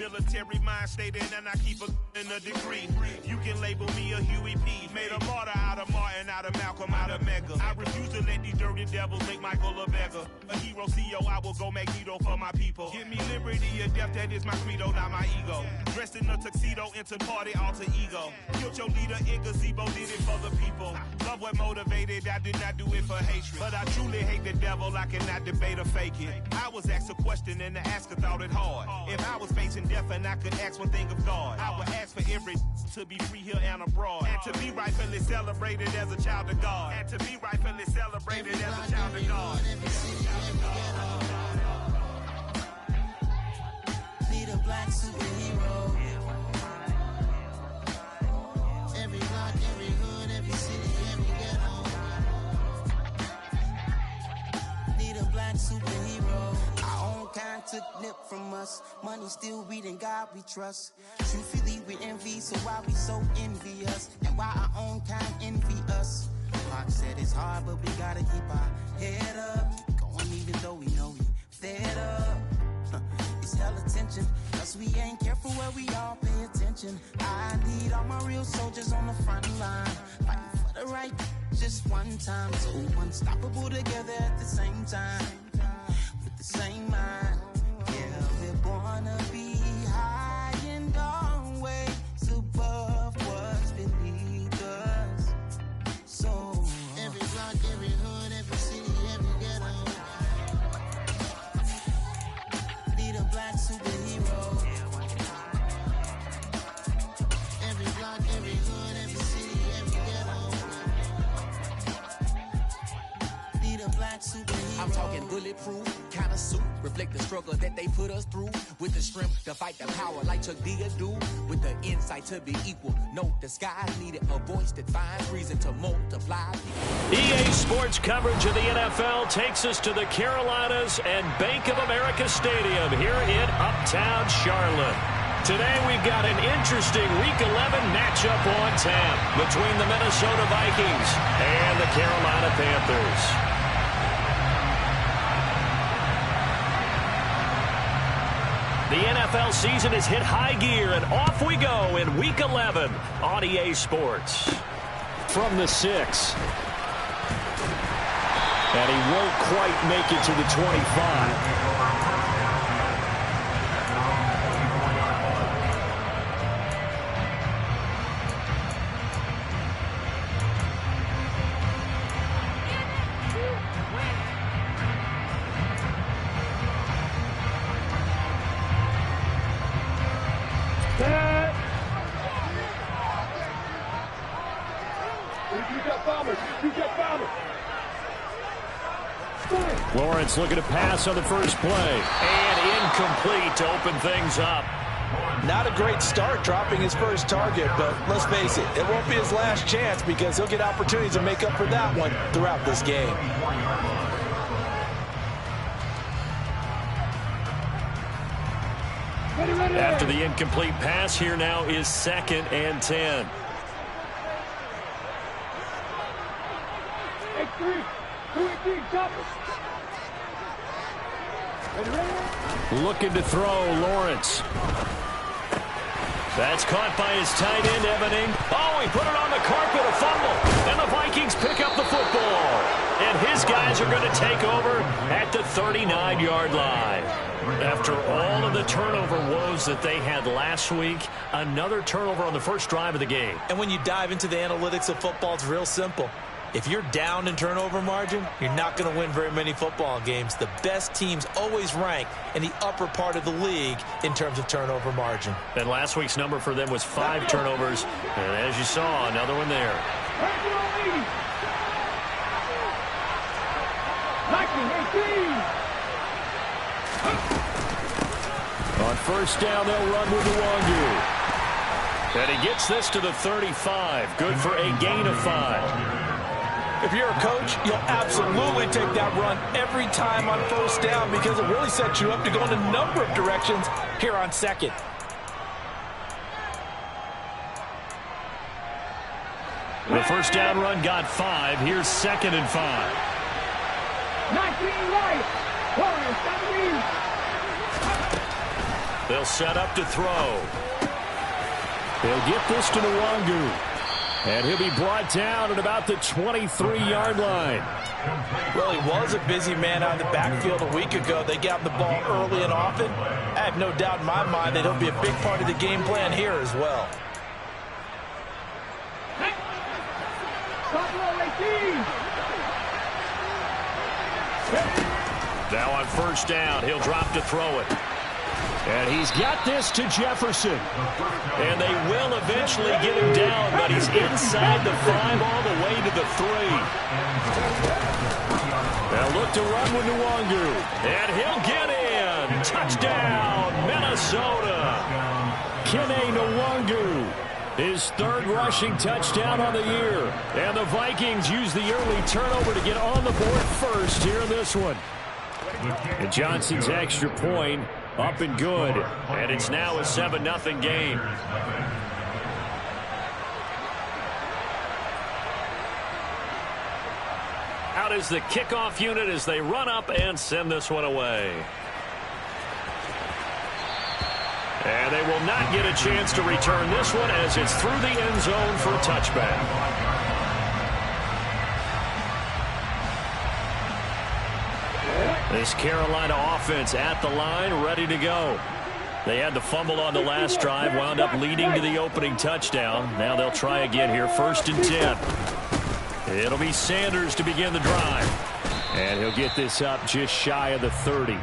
Military mind state and I keep a degree. You can label me a Huey P. Made a martyr out of Martin, out of Malcolm, out of Mega. I refuse to let these dirty devils make Michael a beggar. A hero CEO, I will go Magneto for my people. Give me liberty or death, that is my credo, not my ego. Dressed in a tuxedo, enter party, alter ego. Killed your leader in gazebo, did it for the people. Love what motivated, I did not do it for hatred. But I truly hate the devil, I cannot debate or fake it. I was asked a question and the asker thought it hard. If I was facing death and I could ask one thing of God, I would ask for every to be free here and abroad. And to be rightfully celebrated as a child of God. And to be rightfully celebrated as a child of God. Need a black superhero. Every block, every hood, every city, every ghetto. Need a black superhero. Our own kind took nip from us. Money still reading God we trust. Truthfully we envy, so why we so envious? And why our own kind envy us? Mark said it's hard, but we gotta keep our head up. Keep going even though we know we fed up. It's hell attention, cause we ain't careful where we all pay attention. I need all my real soldiers on the front line, fighting for the right just one time. So unstoppable together at the same time, with the same mind. Yeah, we're born to be high and always above what's beneath us. So every block, every hood, every city, every ghetto. Need a black superhero. Every block, every hood, every city, every ghetto. Need a black superhero. I'm talking bulletproof kind of suit, reflect the struggle that they put us through. With the strength to fight the power like Chuck D do. With the insight to be equal. Note the skies needed a voice that finds reason to multiply. EA Sports coverage of the NFL takes us to the Carolinas and Bank of America Stadium here in Uptown Charlotte. Today we've got an interesting Week 11 matchup on tap between the Minnesota Vikings and the Carolina Panthers. The NFL season has hit high gear, and off we go in Week 11 on EA Sports. From the 6. And he won't quite make it to the 25. Lawrence looking to pass on the first play. And incomplete to open things up. Not a great start dropping his first target, but let's face it, it won't be his last chance because he'll get opportunities to make up for that one throughout this game. After the incomplete pass, here now is 2nd and 10. Looking to throw, Lawrence. That's caught by his tight end, Evening. Oh, he put it on the carpet, a fumble. And the Vikings pick up the football. And his guys are going to take over at the 39-yard line. After all of the turnover woes that they had last week, another turnover on the first drive of the game. And when you dive into the analytics of football, it's real simple. If you're down in turnover margin, you're not going to win very many football games. The best teams always rank in the upper part of the league in terms of turnover margin. And last week's number for them was 5 turnovers. And as you saw, another one there. On first down, they'll run with Nwangu. And he gets this to the 35. Good for a gain of 5. If you're a coach, you'll absolutely take that run every time on first down because it really sets you up to go in a number of directions here on second. The first down run got 5. Here's 2nd and 5. 19 right. They'll set up to throw. They'll get this to Nwangu. And he'll be brought down at about the 23-yard line. Well, he was a busy man out of the backfield a week ago. They got him the ball early and often. I have no doubt in my mind that he'll be a big part of the game plan here as well. Now on first down, he'll drop to throw it. And he's got this to Jefferson. And they will eventually get him down, but he's inside the 5 all the way to the 3. They'll look to run with Nwangu. And he'll get in. Touchdown, Minnesota. Kene Nwangu. His 3rd rushing touchdown on the year. And the Vikings use the early turnover to get on the board first here in this one. And Johnson's extra point up and good. And it's now a 7-0 game. Out is the kickoff unit as they run up and send this one away. And they will not get a chance to return this one as it's through the end zone for a touchback. This Carolina offense at the line, ready to go. They had the fumble on the last drive, wound up leading to the opening touchdown. Now they'll try again here, 1st and 10. It'll be Sanders to begin the drive. And he'll get this up just shy of the 30.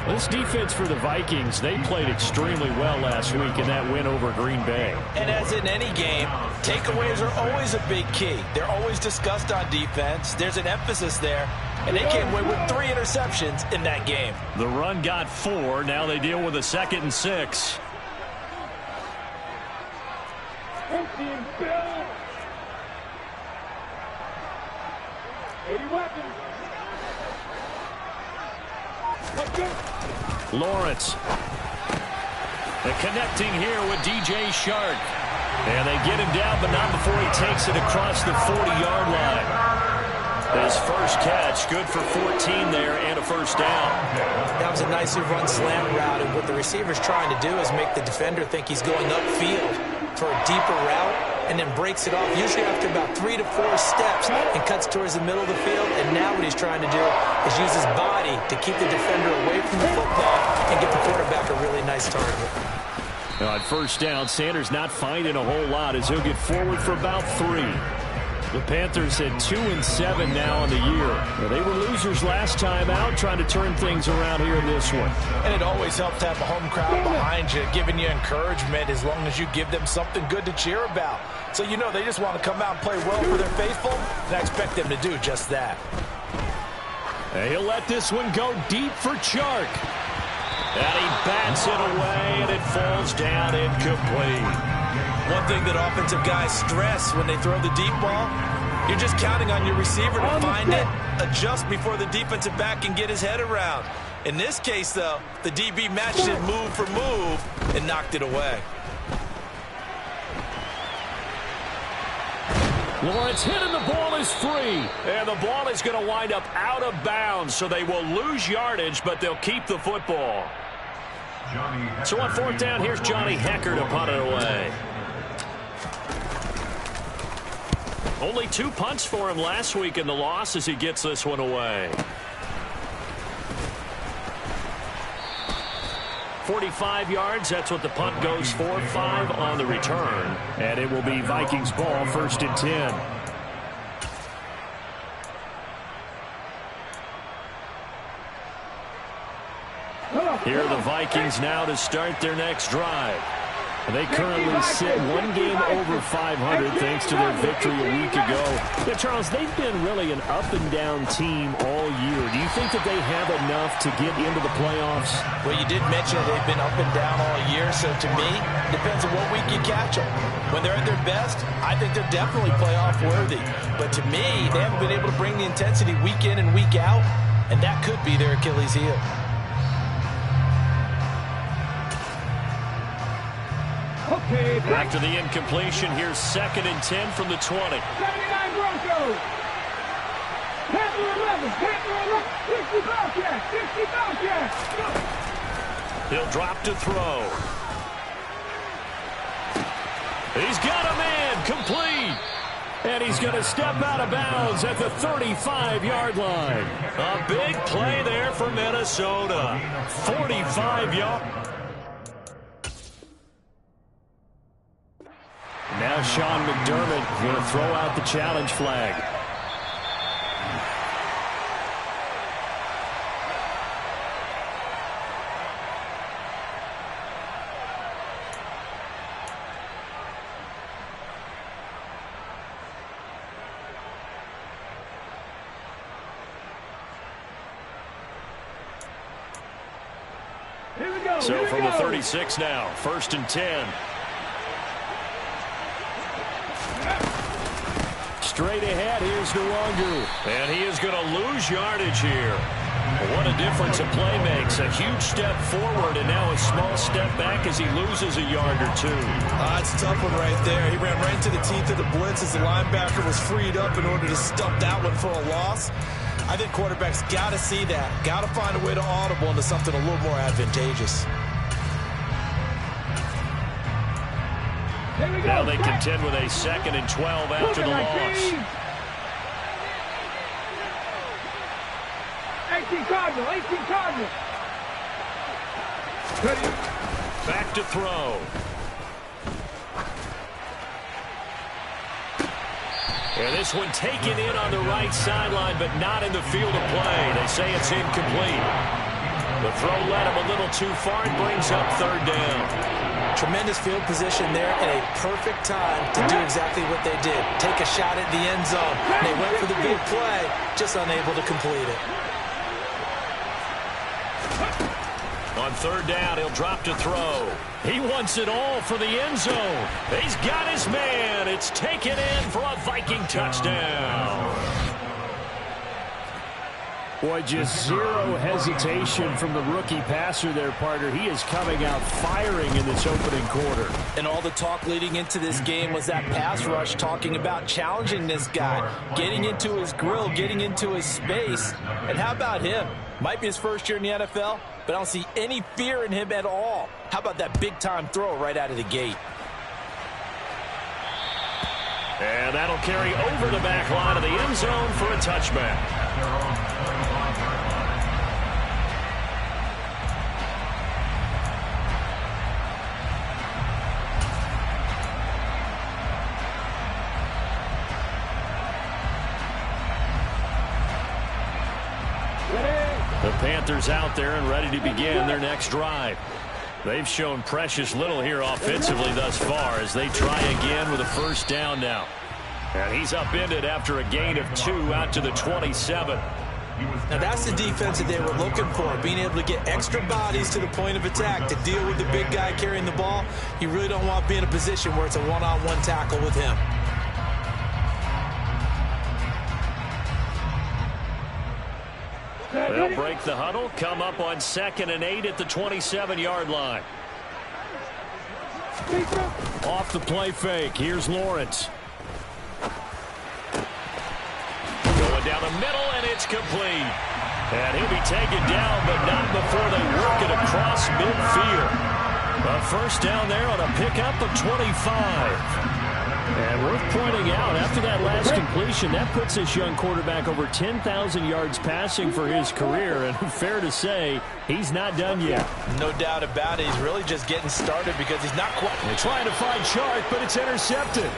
This defense for the Vikings, they played extremely well last week in that win over Green Bay. And as in any game, takeaways are always a big key. They're always discussed on defense. There's an emphasis there. And they came away with 3 interceptions in that game. The run got 4. Now they deal with a 2nd and 6. Lawrence. The connecting here with DJ Shark. And they get him down, but not before he takes it across the 40-yard line. His first catch, good for 14 there and a first down. That was a nicely run slant route, and what the receiver's trying to do is make the defender think he's going upfield for a deeper route and then breaks it off, usually after about 3 to 4 steps, and cuts towards the middle of the field. And now what he's trying to do is use his body to keep the defender away from the football and get the quarterback a really nice target. Now on first down, Sanders not finding a whole lot as he'll get forward for about 3. The Panthers had 2-7 now on the year. Well, they were losers last time out, trying to turn things around here in this one. And it always helps to have a home crowd behind you, giving you encouragement as long as you give them something good to cheer about. So you know they just want to come out and play well for their faithful, and I expect them to do just that. And he'll let this one go deep for Chark. And he bats it away, and it falls down incomplete. One thing that offensive guys stress when they throw the deep ball, you're just counting on your receiver to find it, adjust before the defensive back can get his head around. In this case, though, the DB matched it move for move and knocked it away. Lawrence hit and the ball is free. And the ball is going to wind up out of bounds, so they will lose yardage, but they'll keep the football. So on 4th down, here's Johnny Hecker to punt it away. Only 2 punts for him last week in the loss as he gets this one away. 45 yards, that's what the punt goes for. 5 on the return. And it will be Vikings ball, 1st and 10. Here are the Vikings now to start their next drive. They currently sit 1 game over 500 thanks to their victory a week ago. Yeah, Charles, they've been really an up-and-down team all year. Do you think that they have enough to get into the playoffs? Well, you did mention they've been up and down all year, so to me, it depends on what week you catch them. When they're at their best, I think they're definitely playoff-worthy. But to me, they haven't been able to bring the intensity week in and week out, and that could be their Achilles heel. After the incompletion, here's 2nd and 10 from the 20. 79 Broncos. Panther 11, Panther 11, 60 Bobcats, 60 Bobcats. He'll drop to throw. He's got a man, complete. And he's going to step out of bounds at the 35-yard line. A big play there for Minnesota. 45 yards. Now Sean McDermott going to throw out the challenge flag. So from the 36 now, 1st and 10. Straight ahead, here's Nwangu. And he is going to lose yardage here. What a difference a play makes. A huge step forward and now a small step back as he loses a yard or two. It's a tough one right there. He ran right into the teeth of the blitz as the linebacker was freed up in order to stump that one for a loss. I think quarterbacks got to see that. Got to find a way to audible into something a little more advantageous. Now they contend with a 2nd and 12 after the loss. 18 Cardinal, 18 Cardinal. Back to throw. And this one taken in on the right sideline, but not in the field of play. They say it's incomplete. The throw led him a little too far and brings up 3rd down. Tremendous field position there and a perfect time to do exactly what they did. Take a shot at the end zone. They went for the big play, just unable to complete it. On 3rd down, he'll drop to throw. He wants it all for the end zone. He's got his man. It's taken in for a Viking touchdown. Boy, just zero hesitation from the rookie passer there, partner. He is coming out firing in this opening quarter. And all the talk leading into this game was that pass rush, talking about challenging this guy, getting into his grill, getting into his space. And how about him? Might be his first year in the NFL, but I don't see any fear in him at all. How about that big-time throw right out of the gate? And that'll carry over the back line of the end zone for a touchback. The Panthers out there and ready to begin their next drive. They've shown precious little here offensively thus far as they try again with a 1st down now. And he's upended after a gain of 2 out to the 27. Now that's the defense that they were looking for, being able to get extra bodies to the point of attack to deal with the big guy carrying the ball. You really don't want to be in a position where it's a one-on-one tackle with him. They'll break the huddle, come up on 2nd and 8 at the 27-yard line. Off the play fake, here's Lawrence. Going down the middle, and it's complete. And he'll be taken down, but not before they work it across midfield. A 1st down there on a pickup of 25. And worth pointing out, after that last completion, that puts this young quarterback over 10,000 yards passing for his career. And fair to say, he's not done yet. No doubt about it. He's really just getting started because he's not quite. They're trying to find Chark, but it's intercepted.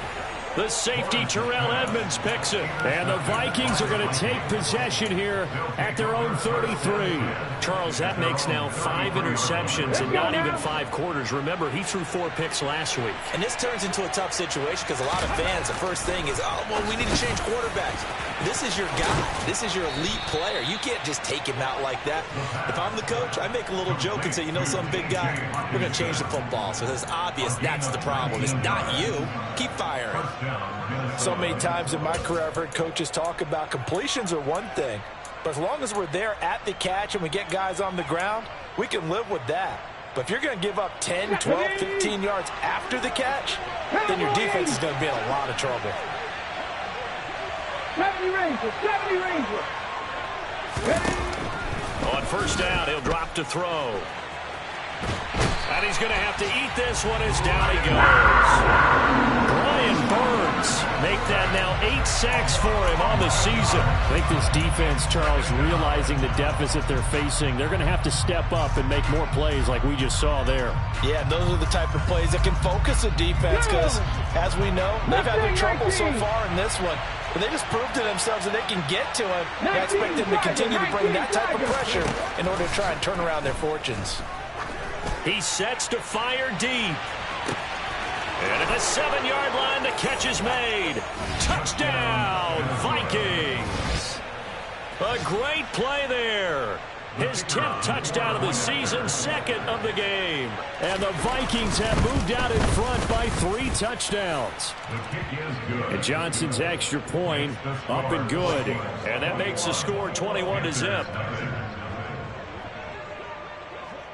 The safety, Terrell Edmonds, picks it. And the Vikings are going to take possession here at their own 33. Charles, that makes now 5 interceptions in not even 5 quarters. Remember, he threw 4 picks last week. And this turns into a tough situation because a lot of fans, the first thing is, oh, well, we need to change quarterbacks. This is your guy. This is your elite player. You can't just take him out like that. If I'm the coach, I make a little joke and say, you know, some big guy, we're going to change the football. So it's obvious that's the problem. It's not you. Keep firing. So many times in my career, I've heard coaches talk about completions are one thing, but as long as we're there at the catch and we get guys on the ground, we can live with that. But if you're going to give up 10, 12, 15 yards after the catch, then your defense is going to be in a lot of trouble. 70 Rangers, 70 Rangers. On 1st down, he'll drop to throw. And he's going to have to eat this one as down he goes. Brian Burns make that now 8 sacks for him on the season. I think this defense, Charles, realizing the deficit they're facing, they're going to have to step up and make more plays like we just saw there. Yeah, those are the type of plays that can focus a defense because, as we know, they've had their trouble so far in this one. But they just proved to themselves that they can get to him. I expect them to continue to bring that type of pressure in order to try and turn around their fortunes. He sets to fire deep. And at the 7-yard line, the catch is made. Touchdown, Vikings. A great play there. His 10th touchdown of the season, 2nd of the game. And the Vikings have moved out in front by 3 touchdowns. And Johnson's extra point up and good. And that makes the score 21-0.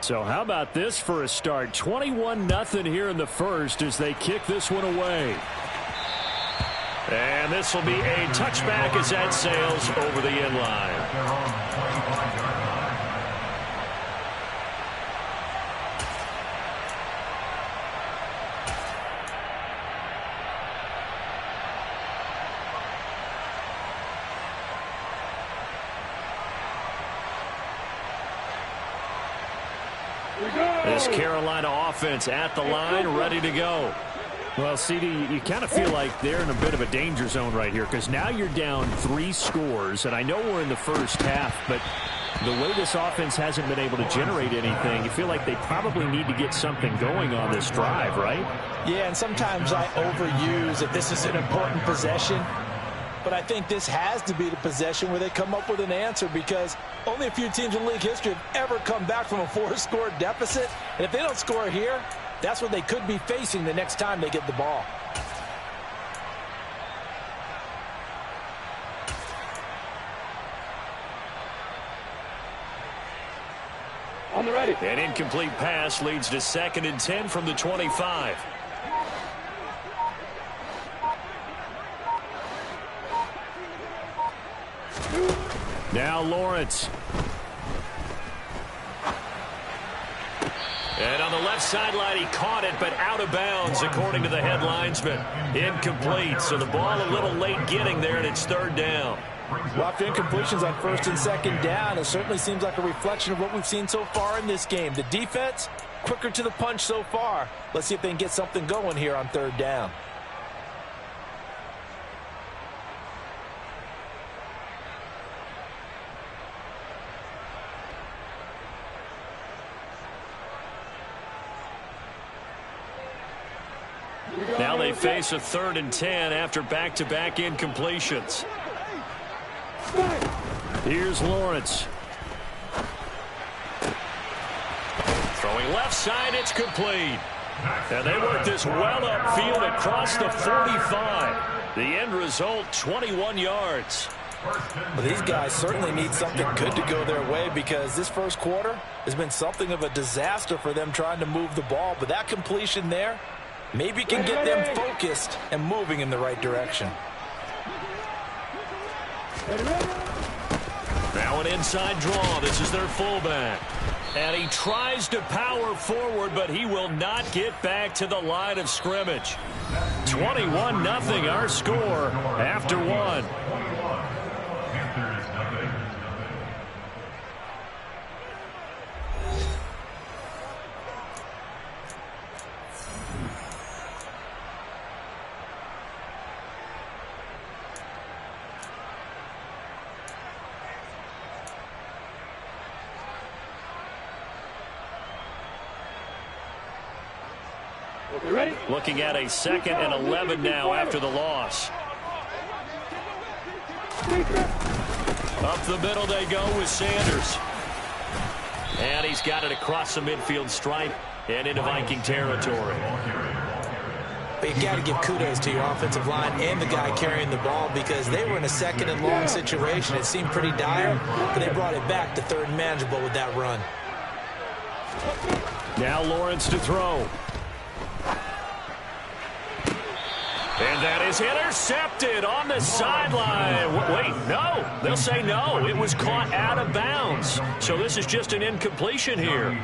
So how about this for a start? 21-0 here in the first as they kick this one away. And this will be a touchback as that sails over the end line. This Carolina offense at the line, ready to go. Well, CD, you kind of feel like they're in a bit of a danger zone right here because now you're down 3 scores, and I know we're in the first half, but the way this offense hasn't been able to generate anything, you feel like they probably need to get something going on this drive, right? Yeah, and sometimes I overuse if this is an important possession. But I think this has to be the possession where they come up with an answer because only a few teams in league history have ever come back from a 4-score deficit. And if they don't score here, that's what they could be facing the next time they get the ball. On the ready. An incomplete pass leads to 2nd and 10 from the 25. Now Lawrence. And on the left sideline, he caught it, but out of bounds, according to the head linesman. Incomplete, so the ball a little late getting there, and it's 3rd down. Well, after incompletions on 1st and 2nd down, it certainly seems like a reflection of what we've seen so far in this game. The defense, quicker to the punch so far. Let's see if they can get something going here on 3rd down. Now they face a 3rd and 10 after back-to-back incompletions. Here's Lawrence. Throwing left side, it's complete. And they work this well upfield across the 45. The end result, 21 yards. Well, these guys certainly need something good to go their way because this first quarter has been something of a disaster for them trying to move the ball. But that completion there maybe can get them focused and moving in the right direction. Now an inside draw. This is their fullback. And he tries to power forward, but he will not get back to the line of scrimmage. 21-0 our score after 1. Looking at a 2nd and 11 now after the loss. Up the middle they go with Sanders. And he's got it across the midfield stripe and into Viking territory. But you got to give kudos to your offensive line and the guy carrying the ball because they were in a 2nd and long situation. It seemed pretty dire, but they brought it back to 3rd and manageable with that run. Now Lawrence to throw. And that is intercepted on the sideline. Wait, no. They'll say no. It was caught out of bounds. So this is just an incompletion here.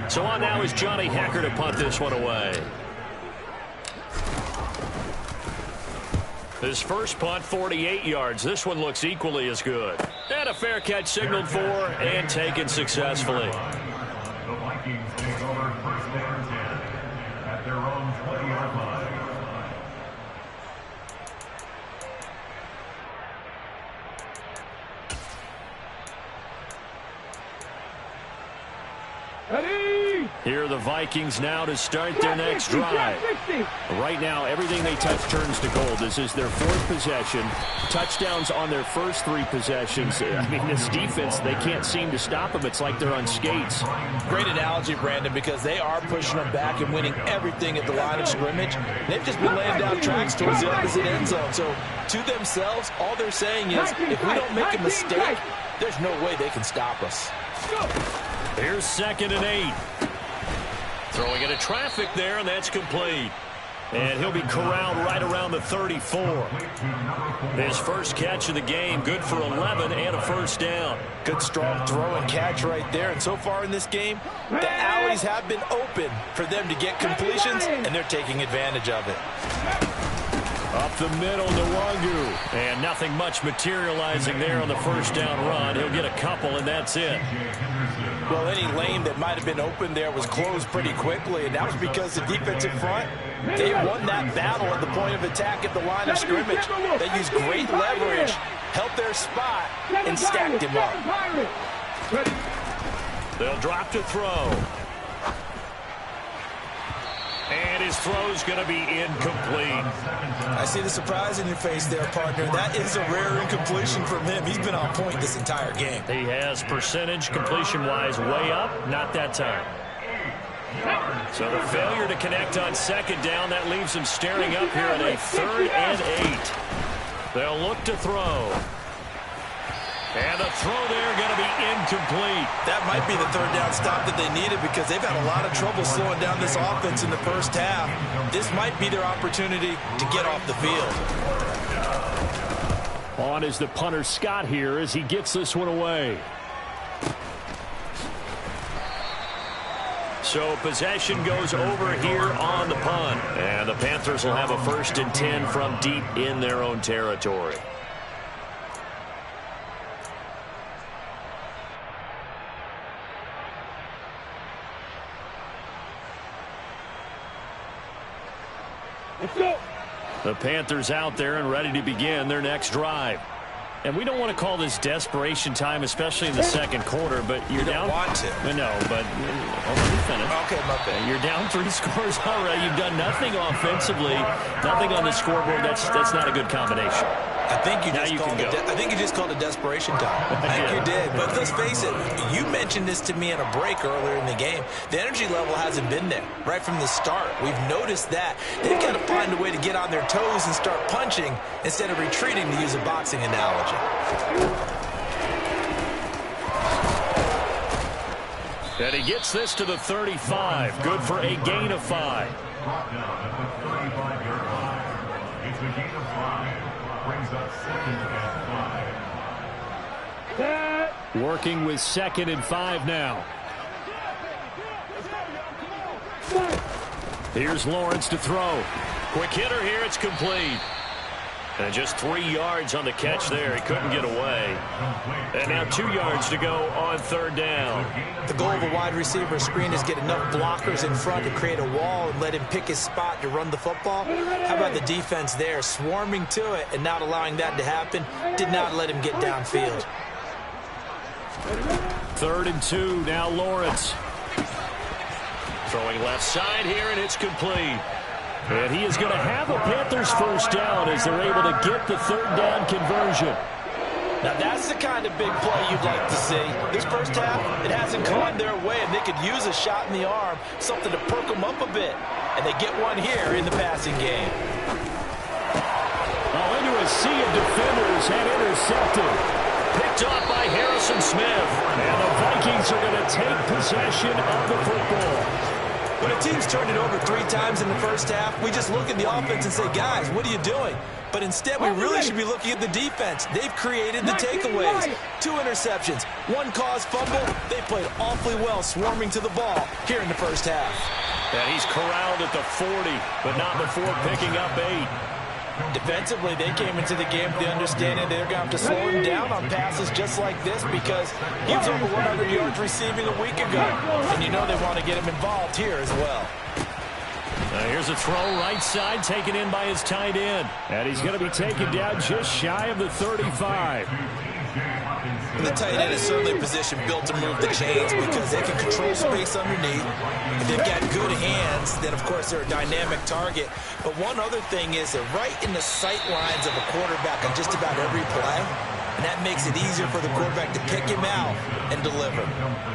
So on now is Johnny Hecker to punt this one away. His first punt, 48 yards. This one looks equally as good. And a fair catch signaled for and taken successfully. The Vikings take over first down 10 at their own 20-yard line. Ready? Here are the Vikings now to start their next drive. Right now, everything they touch turns to gold. This is their fourth possession. Touchdowns on their first three possessions. I mean, this defense, they can't seem to stop them. It's like they're on skates. Great analogy, Brandon, because they are pushing them back and winning everything at the line of scrimmage. They've just been laying down tracks towards the opposite end zone. So, to themselves, all they're saying is, if we don't make a mistake, there's no way they can stop us. Here's 2nd and 8. Throwing into traffic there, and that's complete. And he'll be corralled right around the 34. His first catch of the game, good for 11 and a first down. Good strong throw and catch right there. And so far in this game, the alleys have been open for them to get completions, and they're taking advantage of it. Up the middle, Nwangu. And nothing much materializing there on the first down run. He'll get a couple, and that's it. Well, any lane that might have been open there was closed pretty quickly, and that was because the defensive front, they won that battle at the point of attack at the line of scrimmage. They used great leverage, held their spot, and stacked him up. They'll drop to throw. And his throw's going to be incomplete. I see the surprise in your face there, partner. That is a rare incompletion from him. He's been on point this entire game. He has percentage completion-wise way up, not that time. So the failure to connect on 2nd down, that leaves him staring up here at a 3rd and 8. They'll look to throw. And the throw there going to be incomplete. That might be the 3rd down stop that they needed because they've had a lot of trouble slowing down this offense in the first half. This might be their opportunity to get off the field. On is the punter Scott here as he gets this one away. So possession goes over here on the punt. And the Panthers will have a 1st and 10 from deep in their own territory. The Panthers out there and ready to begin their next drive. And we don't want to call this desperation time, especially in the second quarter, but you're down. You don't want to. No, but let me finish. Okay, my bad. You're down 3 scores already. You've done nothing offensively, nothing on the scoreboard. That's not a good combination. I think you just called it desperation time. I think you did. But let's face it, you mentioned this to me in a break earlier in the game. The energy level hasn't been there right from the start. We've noticed that. They've got to find a way to get on their toes and start punching instead of retreating, to use a boxing analogy. And he gets this to the 35. Good for a gain of 5. Brought down at the 35-yard line. It's a gain of 5. Brings up 2nd and 5. Working with 2nd and 5 now. Here's Lawrence to throw. Quick hitter here. It's complete. And just 3 yards on the catch there. He couldn't get away. And now 2 yards to go on 3rd down. The goal of a wide receiver screen is get enough blockers in front to create a wall and let him pick his spot to run the football. How about the defense there, swarming to it and not allowing that to happen? Did not let him get downfield. 3rd and 2, now Lawrence. Throwing left side here, and it's complete. And he is going to have a Panthers first down as they're able to get the 3rd down conversion. Now that's the kind of big play you'd like to see. This first half, it hasn't gone their way, and they could use a shot in the arm, something to perk them up a bit. And they get one here in the passing game. Well, into a sea of defenders and intercepted. Picked off by Harrison Smith. And the Vikings are going to take possession of the football. When a team's turned it over 3 times in the first half, we just look at the offense and say, guys, what are you doing? But instead, we really should be looking at the defense. They've created the takeaways. 2 interceptions, 1 caused fumble. They played awfully well swarming to the ball here in the first half. And he's corralled at the 40, but not before picking up 8. Defensively, they came into the game with the understanding they're going to have to slow him down on passes just like this because he was over 100 yards receiving a week ago. And you know they want to get him involved here as well. Here's a throw right side taken in by his tight end. And he's going to be taken down just shy of the 35. The tight end is certainly a position built to move the chains because they can control space underneath. If they've got good hands, then, of course, they're a dynamic target. But one other thing is they're right in the sight lines of a quarterback on just about every play. And that makes it easier for the quarterback to pick him out and deliver.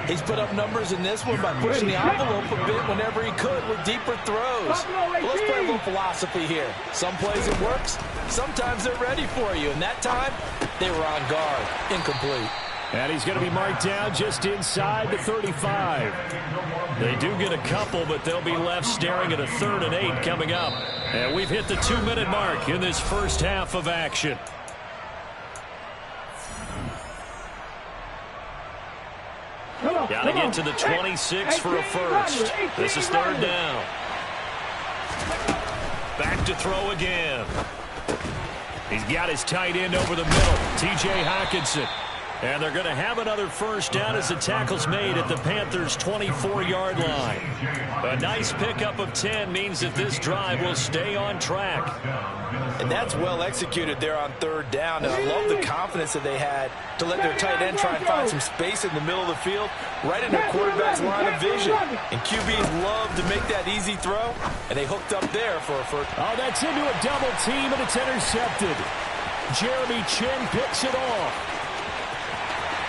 He's put up numbers in this one by pushing the envelope a bit whenever he could with deeper throws. But let's play a little philosophy here. Some plays it works. Sometimes they're ready for you. And that time, they were on guard. Incomplete. And he's going to be marked down just inside the 35. They do get a couple, but they'll be left staring at a 3rd and 8 coming up. And we've hit the 2-minute mark in this first half of action. Got to get to the 26 for a first. This is 3rd down. Back to throw again. He's got his tight end over the middle, T.J. Hockenson. And they're going to have another first down as the tackle's made at the Panthers' 24-yard line. A nice pickup of 10 means that this drive will stay on track. And that's well executed there on 3rd down. And I love the confidence that they had to let their tight end try and find some space in the middle of the field, right in their quarterback's line of vision. And QBs love to make that easy throw, and they hooked up there for a first. Oh, that's into a double team, and it's intercepted. Jeremy Chin picks it off.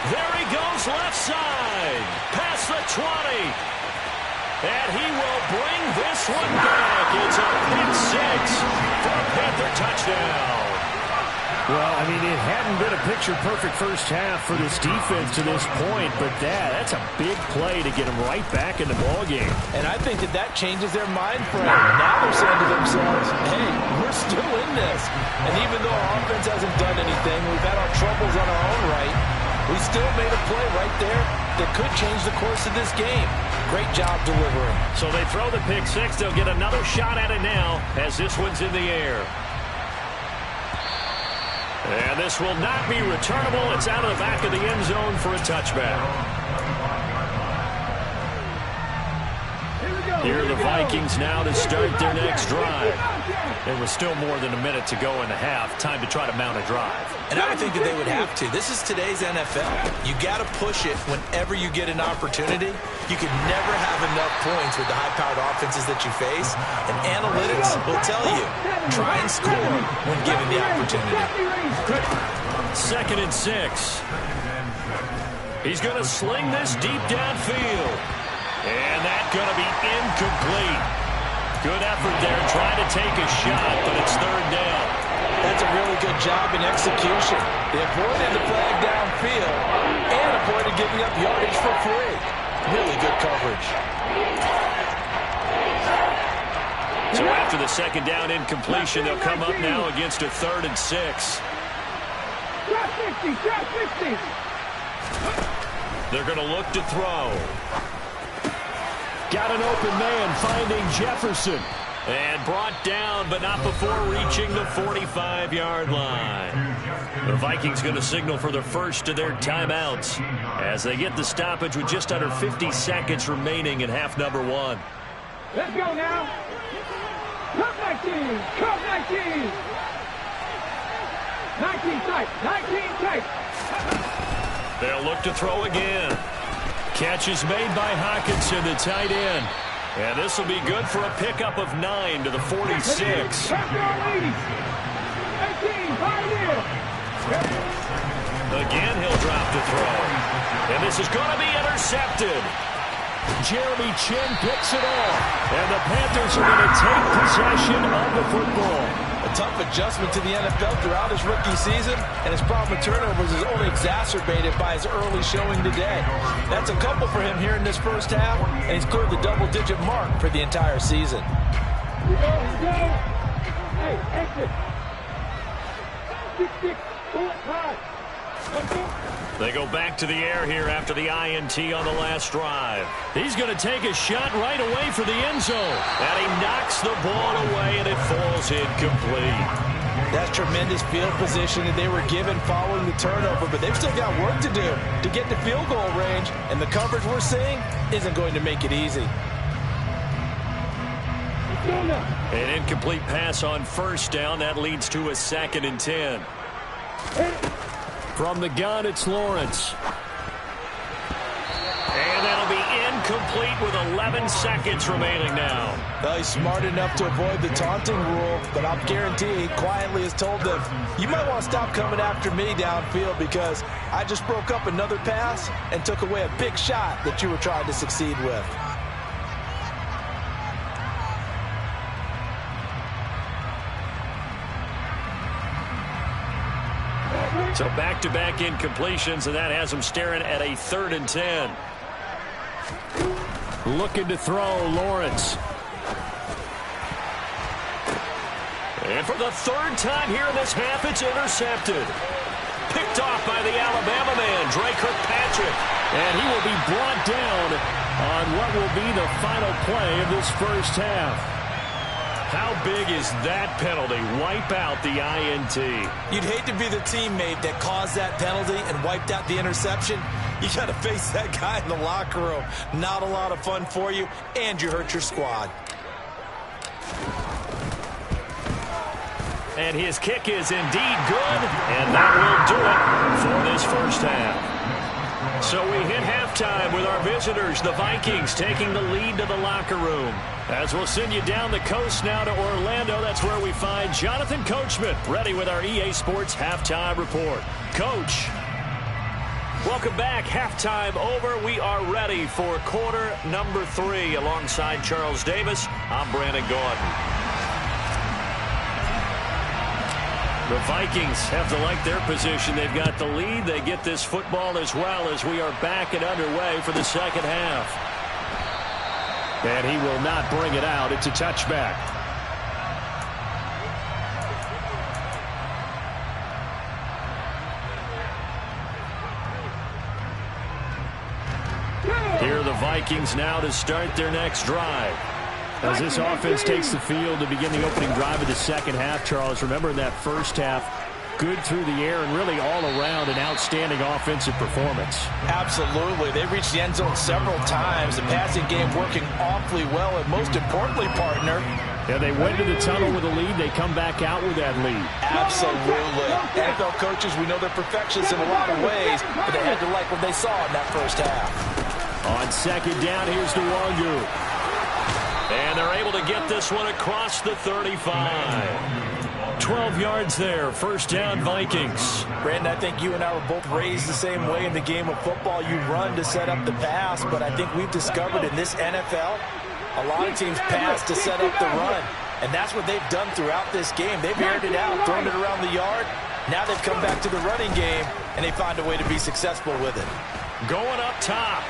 There he goes left side, past the 20. And he will bring this one back. It's a pick 6 for a Panther touchdown. Well, I mean, it hadn't been a picture-perfect first half for this defense to this point, but that's a big play to get them right back in the ballgame. And I think that changes their mind frame. Now they're saying to themselves, hey, we're still in this. And even though our offense hasn't done anything, we've had our troubles on our own right, we still made a play right there that could change the course of this game. Great job delivering. So they throw the pick 6. They'll get another shot at it now as this one's in the air. And this will not be returnable. It's out of the back of the end zone for a touchback. Here are the Vikings now to start their next drive. There was still more than a minute to go in the half. Time to try to mount a drive. And I would think that they would have to. This is today's NFL. You got to push it whenever you get an opportunity. You can never have enough points with the high-powered offenses that you face. And analytics will tell you, try and score when given the opportunity. 2nd and 6. He's going to sling this deep downfield. And that's going to be incomplete. Good effort there trying to take a shot, but it's 3rd down. That's a really good job in execution. They avoided the flag downfield and avoided giving up yardage for free. Really good coverage. So after the 2nd down incompletion, they'll come up now against a 3rd and 6. They're going to look to throw. Got an open man finding Jefferson. And brought down, but not before reaching the 45-yard line. The Vikings going to signal for the first of their timeouts as they get the stoppage with just under 50 seconds remaining in half number 1. Let's go now. Come 19. Come 19. 19 tight. 19 tight. They'll look to throw again. Catch is made by Hockenson, the tight end. And this will be good for a pickup of 9 to the 46. Again, he'll drop the throw. And this is going to be intercepted. Jeremy Chin picks it off. And the Panthers are going to take possession of the football. A tough adjustment to the NFL throughout his rookie season, and his problem with turnovers is only exacerbated by his early showing today. That's a couple for him here in this first half, and he's cleared the double-digit mark for the entire season. Hey, exit. 6-6, 4-5. They go back to the air here after the INT on the last drive. He's going to take a shot right away for the end zone. And he knocks the ball away, and it falls incomplete. That's tremendous field position that they were given following the turnover, but they've still got work to do to get to field goal range, and the coverage we're seeing isn't going to make it easy. An incomplete pass on first down. That leads to a 2nd and 10. From the gun, it's Lawrence. And that'll be incomplete with 11 seconds remaining now. Well, he's smart enough to avoid the taunting rule, but I'll guarantee he quietly has told them, you might want to stop coming after me downfield because I just broke up another pass and took away a big shot that you were trying to succeed with. So back-to-back incompletions, and that has him staring at a 3rd and 10. Looking to throw, Lawrence. And for the 3rd time here in this half, it's intercepted. Picked off by the Alabama man, Dre Kirkpatrick. And he will be brought down on what will be the final play of this first half. How big is that penalty? Wipe out the INT. You'd hate to be the teammate that caused that penalty and wiped out the interception. You got to face that guy in the locker room. Not a lot of fun for you, and you hurt your squad. And his kick is indeed good, and that will do it for this first half. So we hit halftime with our visitors, the Vikings, taking the lead to the locker room. As we'll send you down the coast now to Orlando, that's where we find Jonathan Coachman, ready with our EA Sports Halftime Report. Coach, welcome back. Halftime over. We are ready for quarter number 3. Alongside Charles Davis, I'm Brandon Gaudin. The Vikings have to like their position. They've got the lead. They get this football as well as we are back and underway for the second half. And he will not bring it out. It's a touchback. Here are the Vikings now to start their next drive. As this offense takes the field to begin the opening drive of the second half, Charles, remember in that first half, good through the air and really all around an outstanding offensive performance. Absolutely. They reached the end zone several times. The passing game working awfully well, and most importantly, partner, yeah, they went to the tunnel with a lead. They come back out with that lead. Absolutely. NFL coaches, we know they're perfectionists in a lot of ways, but they had to like what they saw in that first half. On second down, here's Nwangu. And they're able to get this one across the 35. 12 yards there. First down, Vikings. Brandon, I think you and I were both raised the same way in the game of football. You run to set up the pass, but I think we've discovered in this NFL, a lot of teams pass to set up the run. And that's what they've done throughout this game. They've aired it out, thrown it around the yard. Now they've come back to the running game, and they find a way to be successful with it. Going up top.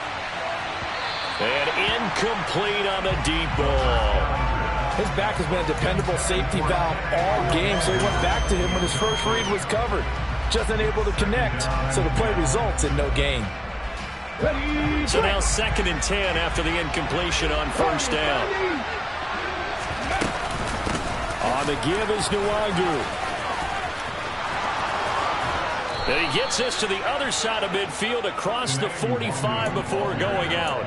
And incomplete on the deep ball. His back has been a dependable safety valve all game, so he went back to him when his first read was covered. Just unable to connect, so the play results in no gain. So now 2nd and 10 after the incompletion on first down. On the give is Nwangu. And he gets this to the other side of midfield across the 45 before going out.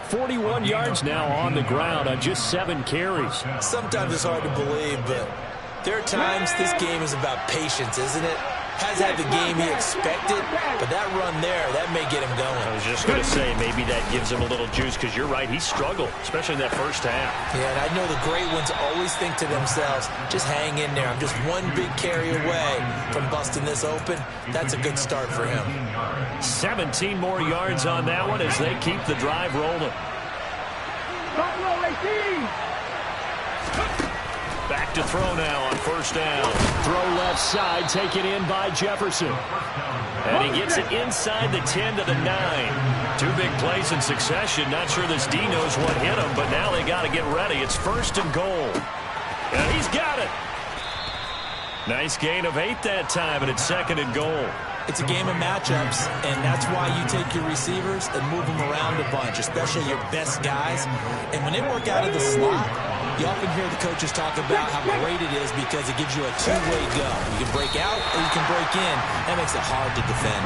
41 yards now on the ground on just 7 carries. Sometimes it's hard to believe, but there are times this game is about patience, isn't it? Has had the game he expected, but that run there, that may get him going. I was just going to say, maybe that gives him a little juice, because you're right, he struggled, especially in that first half. Yeah, and I know the great ones always think to themselves, just hang in there. I'm just one big carry away from busting this open. That's a good start for him. 17 more yards on that one as they keep the drive rolling. Back to throw now on first down. Throw left side, taken in by Jefferson. And he gets it inside the 10 to the 9. Two big plays in succession. Not sure this D knows what hit him, but now they got to get ready. It's first and goal. And he's got it. Nice gain of 8 that time, and it's second and goal. It's a game of matchups, and that's why you take your receivers and move them around a bunch, especially your best guys. And when they work out of the slot, you often hear the coaches talk about how great it is because it gives you a two-way go. You can break out or you can break in. That makes it hard to defend.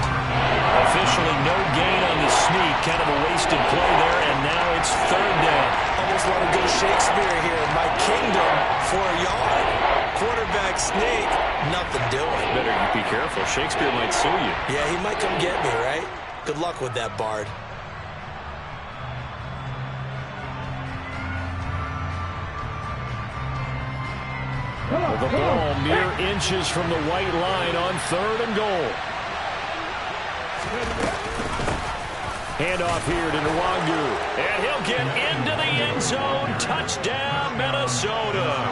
Officially no gain on the sneak. Kind of a wasted play there, and now it's third down. Almost want to go Shakespeare here. My kingdom for a yard. Quarterback sneak, nothing doing. Better be careful. Shakespeare might sue you. Yeah, he might come get me, right? Good luck with that, Bard. The ball mere inches from the white line on third and goal. Handoff here to Nwangu. And he'll get into the end zone. Touchdown, Minnesota.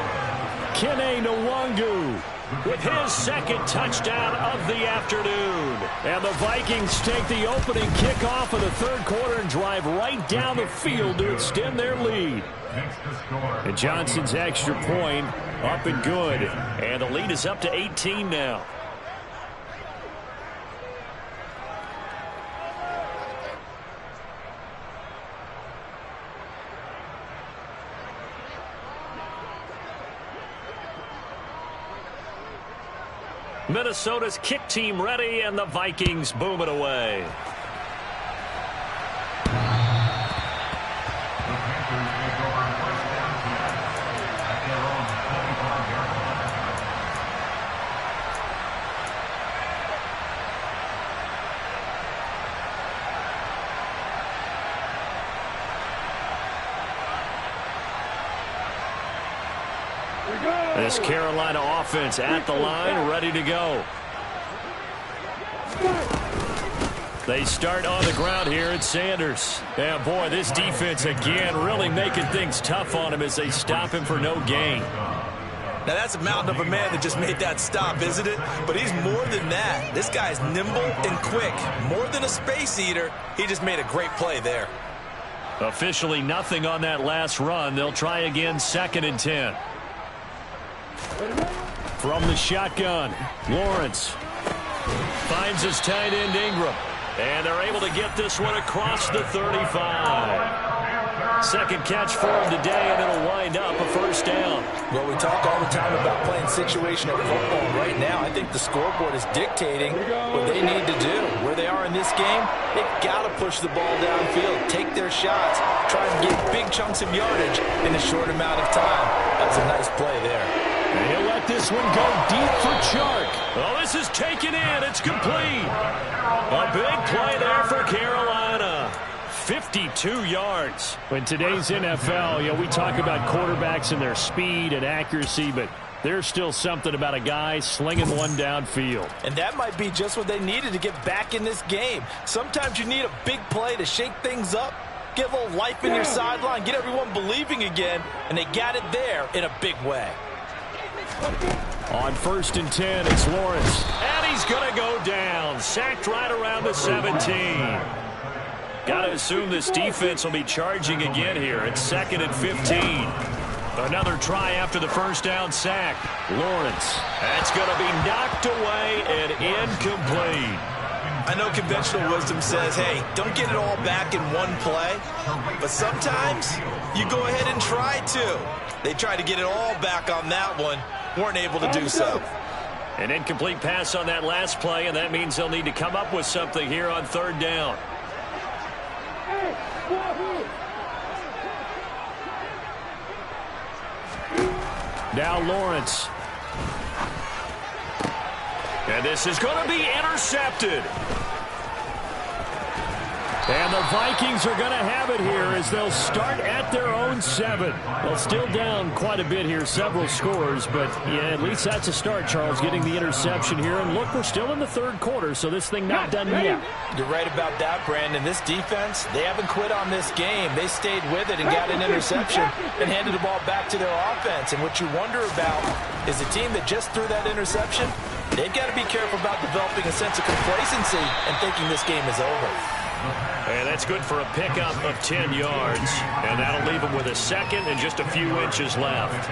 Kene Nwangu with his second touchdown of the afternoon. And the Vikings take the opening kickoff of the third quarter and drive right down the field to extend their lead. And Johnson's extra point up and good. And the lead is up to 18 now. Minnesota's kick team ready, and the Vikings boom it away. This Carolina offense at the line, ready to go. They start on the ground here at Sanders. Yeah, boy, this defense again really making things tough on him as they stop him for no gain. Now, that's a mountain of a man that just made that stop, isn't it? But he's more than that. This guy's nimble and quick. More than a space eater, he just made a great play there. Officially nothing on that last run. They'll try again, second and 10. From the shotgun, Lawrence finds his tight end Ingram. And they're able to get this one across the 35. Second catch for him today, and it'll wind up a first down. Well, we talk all the time about playing situational football. Right now, I think the scoreboard is dictating what they need to do. Where they are in this game, they've got to push the ball downfield, take their shots, try to get big chunks of yardage in a short amount of time. That's a nice play there. And he'll let this one go deep for Chark. Oh, this is taken in. It's complete. A big play there for Carolina. 52 yards. In today's NFL, we talk about quarterbacks and their speed and accuracy, but there's still something about a guy slinging one downfield. And that might be just what they needed to get back in this game. Sometimes you need a big play to shake things up, get a little life in your sideline, get everyone believing again, and they got it there in a big way. On first and 10, it's Lawrence. And he's going to go down. Sacked right around the 17. Got to assume this defense will be charging again here. It's second and 15. Another try after the first down sack. Lawrence. That's going to be knocked away and incomplete. I know conventional wisdom says, hey, don't get it all back in one play. But sometimes you go ahead and try to. They tried to get it all back on that one. Weren't able to do so. An incomplete pass on that last play, and that means they'll need to come up with something here on third down. Now Lawrence. And this is going to be intercepted. And the Vikings are going to have it here as they'll start at their own 7. They'll still down quite a bit here, several scores, but yeah, at least that's a start, Charles, getting the interception here. And look, we're still in the third quarter, so this thing not done yet. You're right about that, Brandon. This defense, they haven't quit on this game. They stayed with it and got an interception and handed the ball back to their offense. And what you wonder about is a team that just threw that interception, they've got to be careful about developing a sense of complacency and thinking this game is over. And that's good for a pickup of 10 yards. And that'll leave him with a second and just a few inches left.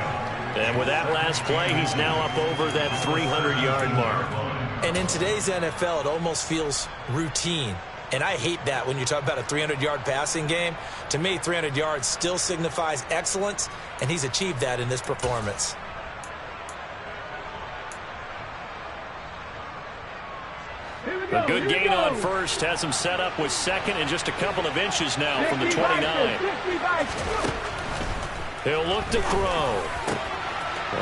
And with that last play, he's now up over that 300-yard mark. And in today's NFL, it almost feels routine. And I hate that when you talk about a 300-yard passing game. To me, 300 yards still signifies excellence, and he's achieved that in this performance. A good gain on first has him set up with second and just a couple of inches now from the 29. He'll look to throw.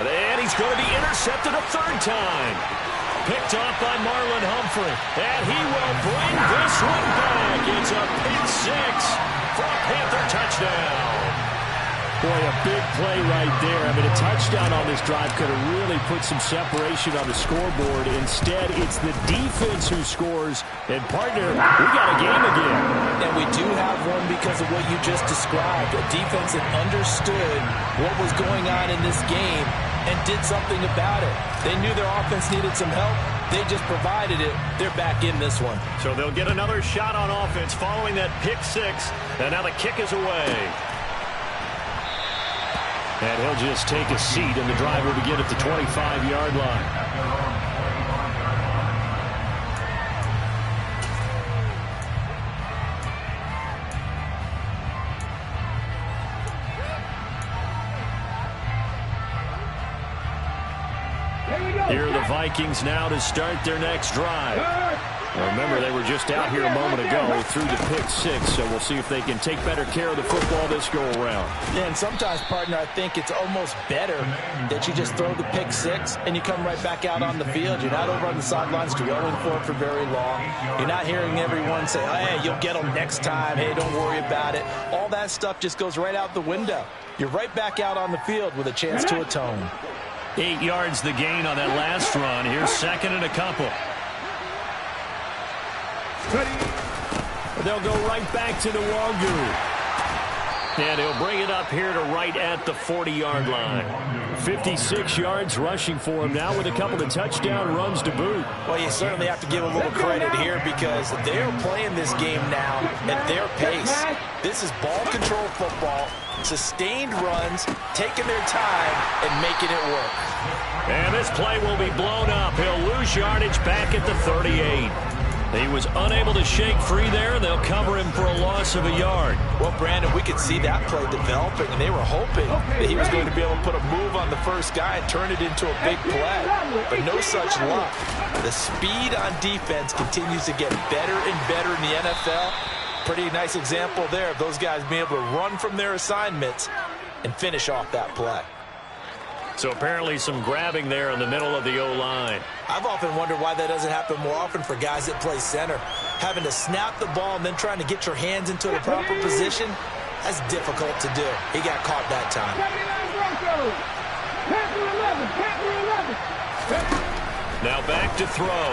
And he's going to be intercepted a third time. Picked off by Marlon Humphrey. And he will bring this one back. It's a pick six for a Panther touchdown. Boy, a big play right there. I mean, a touchdown on this drive could have really put some separation on the scoreboard. Instead, it's the defense who scores. And, partner, we got a game again. And we do have one because of what you just described. A defense that understood what was going on in this game and did something about it. They knew their offense needed some help. They just provided it. They're back in this one. So they'll get another shot on offense following that pick six. And now the kick is away. And he'll just take a seat, and the drive will begin at the 25-yard line. Here are the Vikings now to start their next drive. Now remember, they were just out here a moment ago through the pick six, so we'll see if they can take better care of the football this go-around. Yeah, and sometimes, partner, I think it's almost better that you just throw the pick six and you come right back out on the field. You're not over on the sidelines dwelling for it for very long. You're not hearing everyone say, hey, you'll get them next time. Hey, don't worry about it. All that stuff just goes right out the window. You're right back out on the field with a chance to atone. 8 yards the gain on that last run. Here's second and a couple. They'll go right back to the Wagyu. And he'll bring it up here to right at the 40-yard line. 56 yards rushing for him now with a couple of touchdown runs to boot. Well, you certainly have to give a little credit here because they're playing this game now at their pace. This is ball control football, sustained runs, taking their time, and making it work. And this play will be blown up. He'll lose yardage back at the 38. He was unable to shake free there, and they'll cover him for a loss of a yard. Well, Brandon, we could see that play developing, and they were hoping that he was going to be able to put a move on the first guy and turn it into a big play. But no such luck. The speed on defense continues to get better and better in the NFL. Pretty nice example there of those guys being able to run from their assignments and finish off that play. So apparently some grabbing there in the middle of the O-line. I've often wondered why that doesn't happen more often for guys that play center. Having to snap the ball and then trying to get your hands into the proper position, that's difficult to do. He got caught that time. Now back to throw.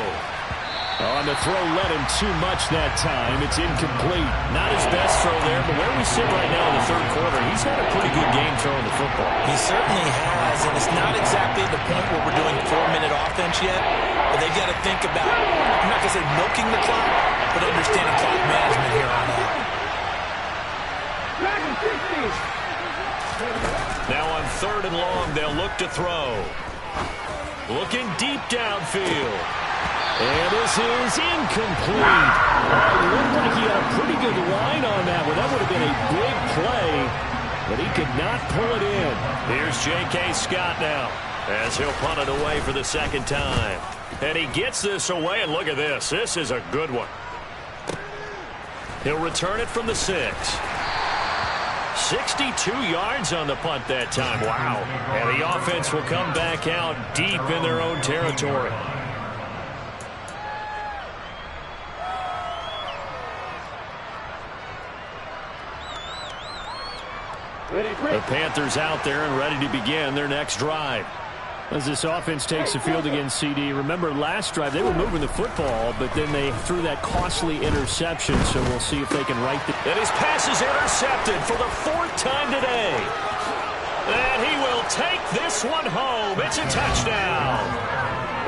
On the throw led him too much that time. It's incomplete. Not his best throw there, but where we sit right now in the third quarter, he's had a pretty good game throwing the football. He certainly has, and it's not exactly the point where we're doing 4-minute offense yet, but they've got to think about, I'm not going to say milking the clock, but understanding clock management here on out. Now on third and long, they'll look to throw. Looking deep downfield. And this is incomplete. It looked like he had a pretty good line on that one. That would have been a big play, but he could not pull it in. Here's J.K. Scott now as he'll punt it away for the second time. And he gets this away, and look at this. This is a good one. He'll return it from the 6. 62 yards on the punt that time. Wow. And the offense will come back out deep in their own territory. The Panthers out there and ready to begin their next drive. As this offense takes the field against CD, remember last drive they were moving the football, but then they threw that costly interception, so we'll see if they can right the... And his pass is intercepted for the 4th time today. And he will take this one home. It's a touchdown.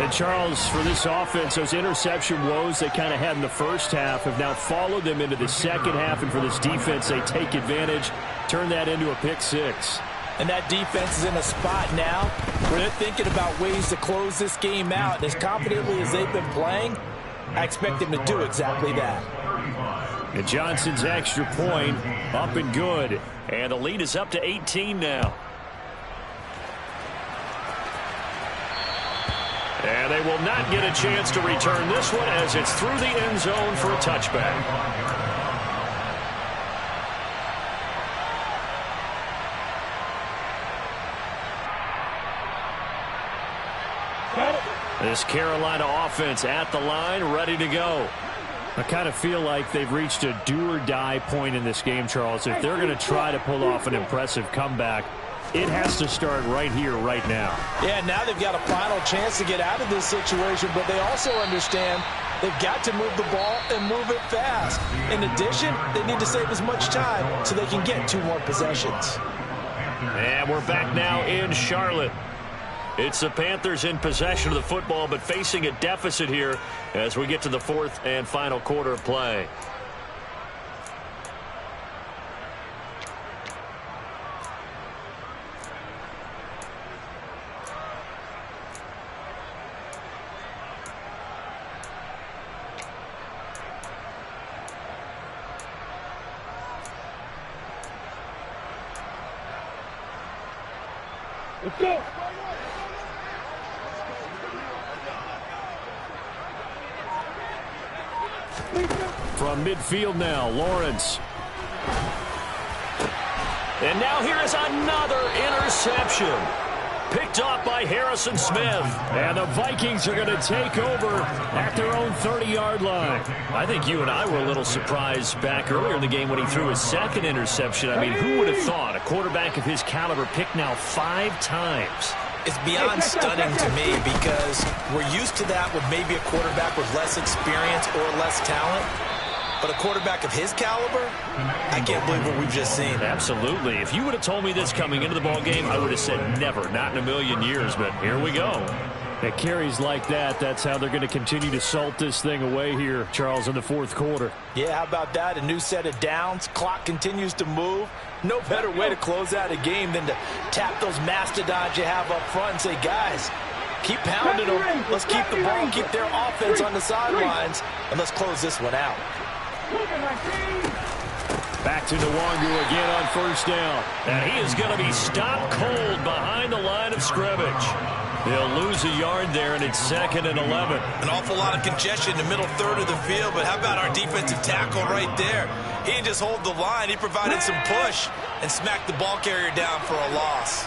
And Charles, for this offense, those interception woes they kind of had in the first half have now followed them into the second half, and for this defense, they take advantage, turn that into a pick six. And that defense is in a spot now where they're thinking about ways to close this game out. And as confidently as they've been playing, I expect them to do exactly that. And Johnson's extra point up and good. And the lead is up to 18 now. And they will not get a chance to return this one as it's through the end zone for a touchback. This Carolina offense at the line, ready to go. I kind of feel like they've reached a do-or-die point in this game, Charles. If they're going to try to pull off an impressive comeback, it has to start right here, right now. Yeah, now they've got a final chance to get out of this situation, but they also understand they've got to move the ball and move it fast. In addition, they need to save as much time so they can get 2 more possessions. And we're back now in Charlotte. It's the Panthers in possession of the football, but facing a deficit here as we get to the 4th and final quarter of play. Let's go. From midfield now, Lawrence. And now here is another interception. Picked off by Harrison Smith. And the Vikings are going to take over at their own 30-yard line. I think you and I were a little surprised back earlier in the game when he threw his 2nd interception. I mean, who would have thought a quarterback of his caliber picked now 5 times? It's beyond stunning to me because we're used to that with maybe a quarterback with less experience or less talent. But a quarterback of his caliber, I can't believe what we've just seen. Absolutely. If you would have told me this coming into the ball game, I would have said never, not in a million years. But here we go. At carries like that, that's how they're going to continue to salt this thing away here, Charles, in the 4th quarter. Yeah, how about that? A new set of downs. Clock continues to move. No better way to close out a game than to tap those mastodons you have up front and say, guys, keep pounding them. Let's keep the ball, keep their offense on the sidelines, and let's close this one out. Back to Nwangu again on 1st down. And he is going to be stopped cold behind the line of scrimmage. They'll lose a yard there, and it's 2nd and 11. An awful lot of congestion in the middle third of the field, but how about our defensive tackle right there? He didn't just hold the line. He provided some push and smacked the ball carrier down for a loss.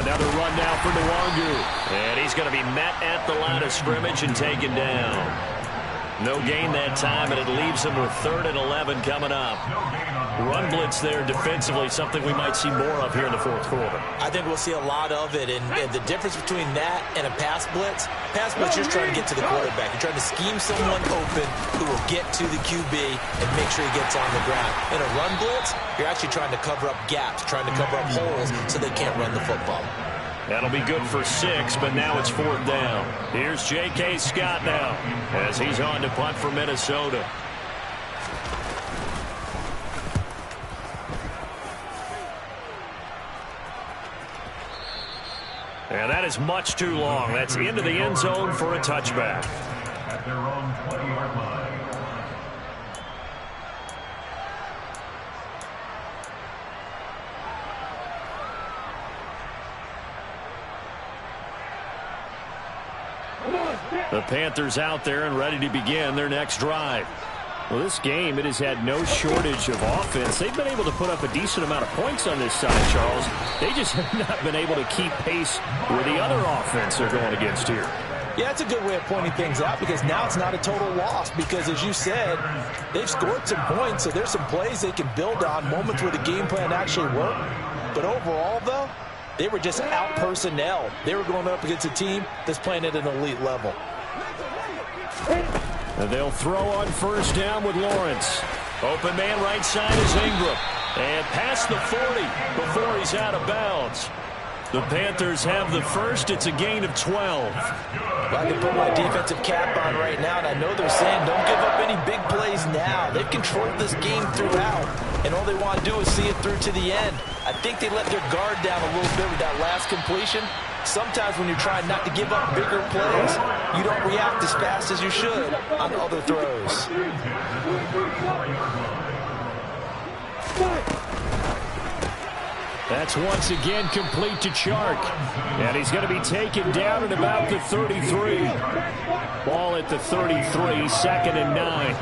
Another run now for Nwangu. And he's going to be met at the line of scrimmage and taken down. No gain that time, and it leaves him with 3rd and 11 coming up. Run blitz there defensively, something we might see more of here in the 4th quarter. I think we'll see a lot of it, and the difference between that and a pass blitz, you're trying to get to the quarterback. You're trying to scheme someone open who will get to the QB and make sure he gets on the ground. In a run blitz, you're actually trying to cover up gaps, trying to cover up holes so they can't run the football. That'll be good for 6, but now it's 4th down. Here's J.K. Scott now as he's on to punt for Minnesota. And that is much too long. That's into the end zone for a touchback. At their own 20-yard line. The Panthers out there and ready to begin their next drive. Well, this game, it has had no shortage of offense. They've been able to put up a decent amount of points on this side, Charles. They just have not been able to keep pace with the other offense they're going against here. Yeah, that's a good way of pointing things out because now it's not a total loss because, as you said, they've scored some points, so there's some plays they can build on, moments where the game plan actually worked. But overall, though, they were just out-personnel. They were going up against a team that's playing at an elite level. And they'll throw on first down with Lawrence. Open man right side is Ingram. And past the 40 before he's out of bounds. The Panthers have the first. It's a gain of 12. I can put my defensive cap on right now, and I know they're saying don't give up any big plays now. They've controlled this game throughout, and all they want to do is see it through to the end. I think they let their guard down a little bit with that last completion. Sometimes when you're trying not to give up bigger plays, you don't react as fast as you should on other throws. That's once again complete to Chark. And he's going to be taken down at about the 33. Ball at the 33, 2nd and 9.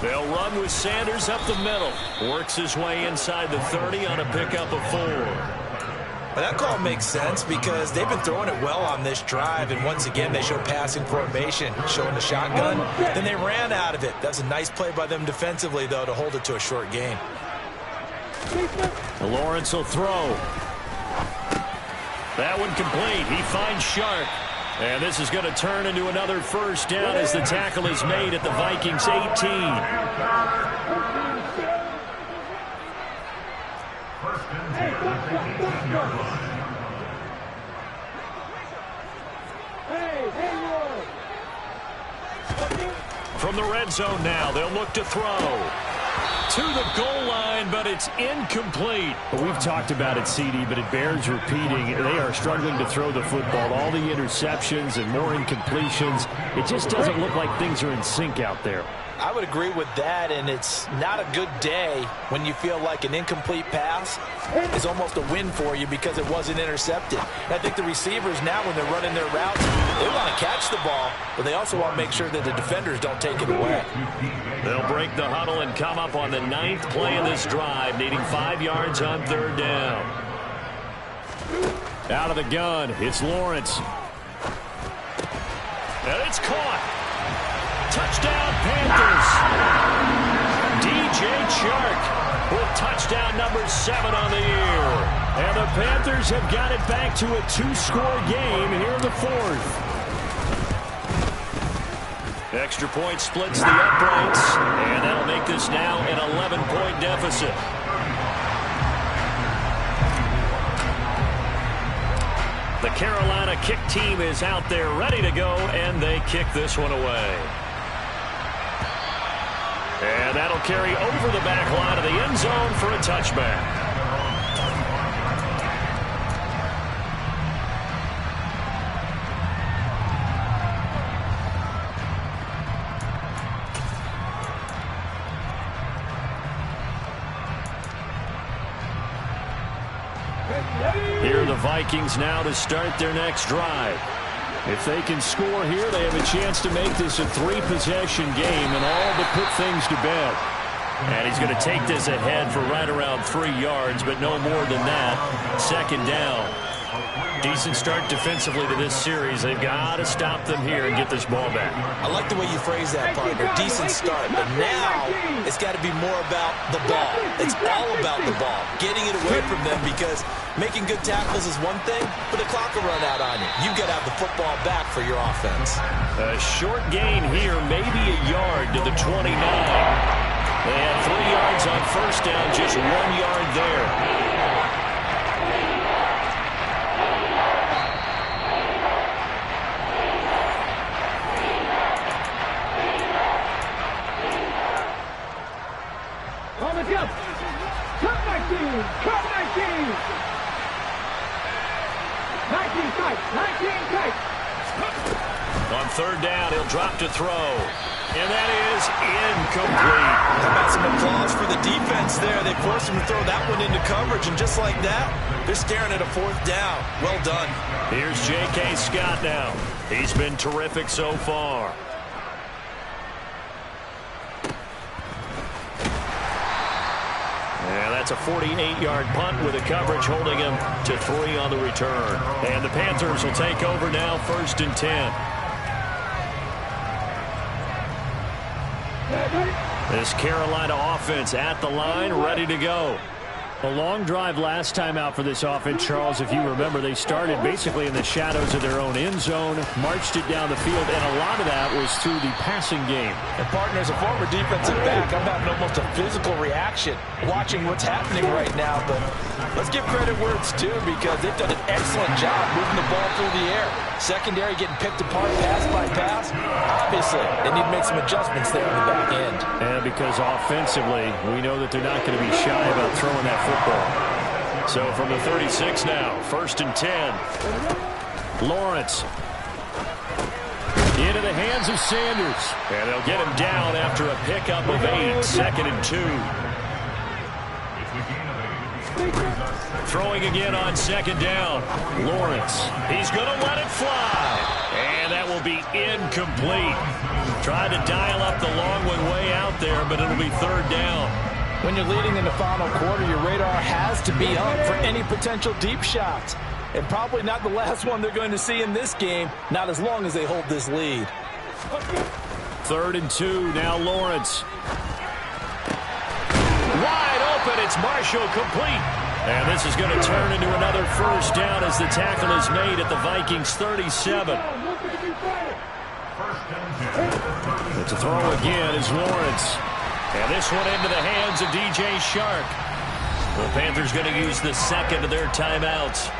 They'll run with Sanders up the middle. Works his way inside the 30 on a pickup of 4. Well, that call makes sense because they've been throwing it well on this drive, and once again they show passing formation, showing the shotgun. Then they ran out of it. That's a nice play by them defensively, though, to hold it to a short gain. Lawrence will throw. That one complete. He finds Sharp. And this is going to turn into another first down as the tackle is made at the Vikings 18. From the red zone now, they'll look to throw. To the goal line, but it's incomplete. We've talked about it, CD, but it bears repeating. They are struggling to throw the football. All the interceptions and more incompletions. It just doesn't look like things are in sync out there. I would agree with that, and it's not a good day when you feel like an incomplete pass is almost a win for you because it wasn't intercepted. And I think the receivers now, when they're running their routes, they want to catch the ball, but they also want to make sure that the defenders don't take it away. They'll break the huddle and come up on the 9th play of this drive, needing 5 yards on 3rd down. Out of the gun, it's Lawrence. And it's caught. Touchdown, Panthers. DJ Chark with touchdown number 7 on the year. And the Panthers have got it back to a 2-score game here in the 4th. Extra point splits the uprights, and that'll make this now an 11-point deficit. The Carolina kick team is out there ready to go, and they kick this one away. And that'll carry over the back line of the end zone for a touchback. Here are the Vikings now to start their next drive. If they can score here, they have a chance to make this a 3-possession game and all but put things to bed. And he's going to take this ahead for right around 3 yards, but no more than that. 2nd down. Decent start defensively to this series. They've got to stop them here and get this ball back. I like the way you phrase that, partner. Decent start. But now it's got to be more about the ball. It's all about the ball. Getting it away from them because making good tackles is one thing, but the clock will run out on you. You've got to have the football back for your offense. A short gain here, maybe a yard to the 29. They had 3 yards on first down, just 1 yard there. On 3rd down, he'll drop to throw. And that is incomplete. How about some applause for the defense there? They forced him to throw that one into coverage, and just like that, they're staring at a 4th down. Well done. Here's J.K. Scott now. He's been terrific so far. And That's a 48-yard punt with a coverage holding him to 3 on the return. And the Panthers will take over now, 1st and 10. This Carolina offense at the line, ready to go. A long drive last time out for this offense, Charles. If you remember, they started basically in the shadows of their own end zone, marched it down the field, and a lot of that was through the passing game. And, partner, as a former defensive back, I'm having almost a physical reaction watching what's happening right now. But let's give credit where it's due, because they've done an excellent job moving the ball through the air. Secondary getting picked apart pass by pass. Obviously, they need to make some adjustments there on the back end. And because offensively, we know that they're not going to be shy about throwing that football. So from the 36 now, 1st and 10. Lawrence. Into the hands of Sanders. And they'll get him down after a pickup of 8. 2nd and 2. Throwing again on 2nd down. Lawrence. He's going to let it fly. And that will be incomplete. Tried to dial up the long one way out there, but it'll be 3rd down. When you're leading in the final quarter, your radar has to be up for any potential deep shots. And probably not the last one they're going to see in this game, not as long as they hold this lead. 3rd and 2, now Lawrence. Wide open, it's Marshall, complete. And this is going to turn into another 1st down as the tackle is made at the Vikings 37. And to throw again is Lawrence. And this one into the hands of DJ Shark. The Panthers going to use the 2nd of their timeouts